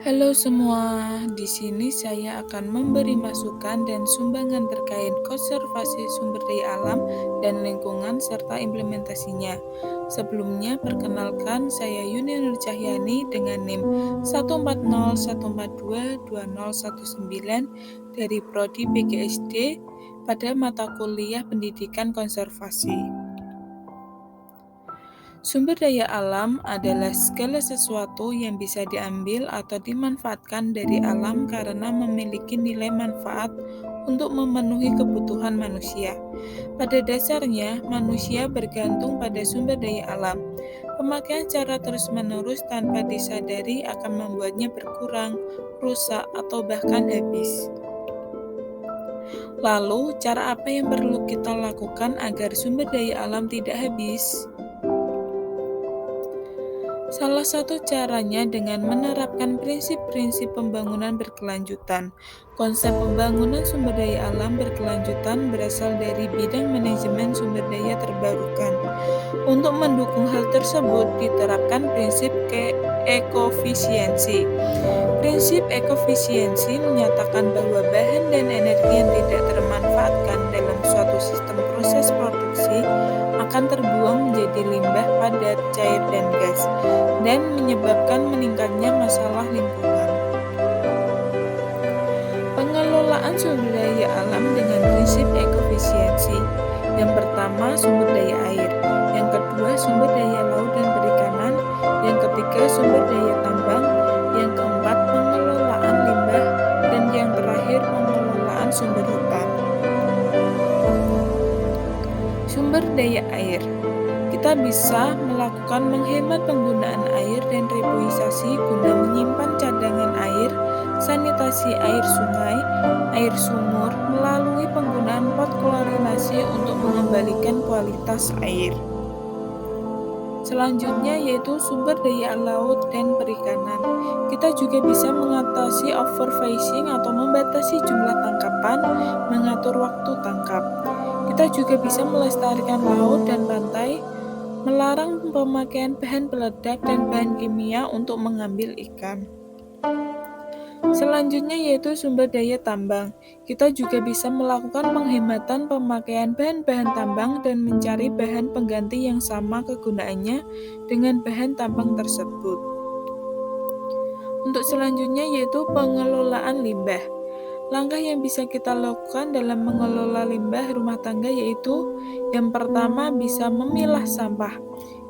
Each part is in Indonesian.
Halo semua, di sini saya akan memberi masukan dan sumbangan terkait konservasi sumber daya alam dan lingkungan serta implementasinya. Sebelumnya, perkenalkan saya Yuni Nur Cahyani dengan NIM 14014222019 dari Prodi PGSD pada mata kuliah Pendidikan Konservasi. Sumber daya alam adalah segala sesuatu yang bisa diambil atau dimanfaatkan dari alam karena memiliki nilai manfaat untuk memenuhi kebutuhan manusia. Pada dasarnya, manusia bergantung pada sumber daya alam. Pemakaian secara terus-menerus tanpa disadari akan membuatnya berkurang, rusak, atau bahkan habis. Lalu, cara apa yang perlu kita lakukan agar sumber daya alam tidak habis? Salah satu caranya dengan menerapkan prinsip-prinsip pembangunan berkelanjutan. Konsep pembangunan sumber daya alam berkelanjutan berasal dari bidang manajemen sumber daya terbarukan. Untuk mendukung hal tersebut, diterapkan prinsip ekofisiensi. Prinsip ekofisiensi menyatakan bahwa bahan dan energi yang tidak termanfaatkan dalam suatu sistem proses produksi akan terbuang menjadi limbah padat, cair, dan gas, dan menyebabkan meningkatnya masalah lingkungan. Pengelolaan sumber daya alam dengan prinsip ekofisiensi. Yang pertama, sumber daya air. Yang kedua, sumber daya laut dan perikanan. Yang ketiga, sumber daya tambang. Yang keempat, pengelolaan limbah. Dan yang terakhir, pengelolaan sumber hutan. Sumber daya air. Kita bisa melakukan menghemat penggunaan air dan reboisasi guna menyimpan cadangan air, sanitasi air sungai, air sumur, melalui penggunaan pot klorinasi untuk mengembalikan kualitas air. Selanjutnya yaitu sumber daya laut dan perikanan. Kita juga bisa mengatasi overfishing atau membatasi jumlah tangkapan, mengatur waktu tangkap. Kita juga bisa melestarikan laut dan pantai, melarang pemakaian bahan peledak dan bahan kimia untuk mengambil ikan. Selanjutnya yaitu sumber daya tambang. Kita juga bisa melakukan penghematan pemakaian bahan-bahan tambang dan mencari bahan pengganti yang sama kegunaannya dengan bahan tambang tersebut. Untuk selanjutnya yaitu pengelolaan limbah. Langkah yang bisa kita lakukan dalam mengelola limbah rumah tangga yaitu yang pertama bisa memilah sampah.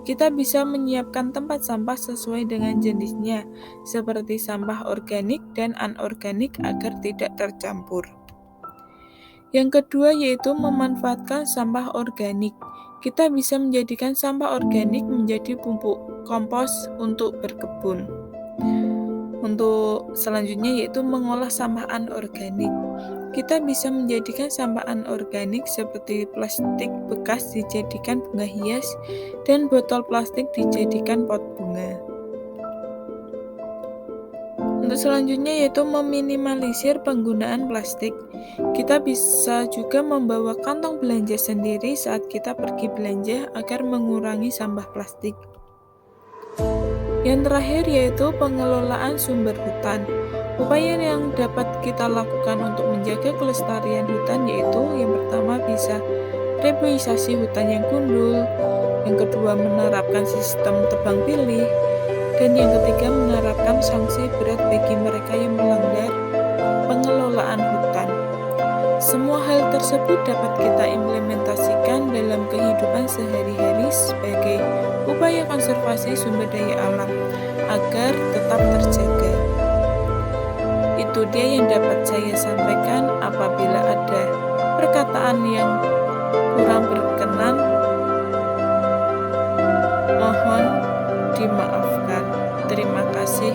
Kita bisa menyiapkan tempat sampah sesuai dengan jenisnya, seperti sampah organik dan anorganik agar tidak tercampur. Yang kedua yaitu memanfaatkan sampah organik. Kita bisa menjadikan sampah organik menjadi pupuk kompos untuk berkebun. Untuk selanjutnya yaitu mengolah sampah anorganik. Kita bisa menjadikan sampah anorganik seperti plastik bekas dijadikan bunga hias dan botol plastik dijadikan pot bunga. Untuk selanjutnya yaitu meminimalisir penggunaan plastik. Kita bisa juga membawa kantong belanja sendiri saat kita pergi belanja agar mengurangi sampah plastik. Yang terakhir yaitu pengelolaan sumber hutan. Upaya yang dapat kita lakukan untuk menjaga kelestarian hutan yaitu yang pertama bisa reboisasi hutan yang gundul, yang kedua menerapkan sistem tebang pilih, dan yang ketiga menerapkan sanksi berat bagi mereka yang melanggar pengelolaan hutan. Semua hal tersebut dapat kita implementasikan dalam kehidupan sehari-hari sebagai upaya konservasi sumber daya alam agar tetap terjaga. Itu dia yang dapat saya sampaikan. Apabila ada perkataan yang kurang berkenan, mohon dimaafkan. Terima kasih.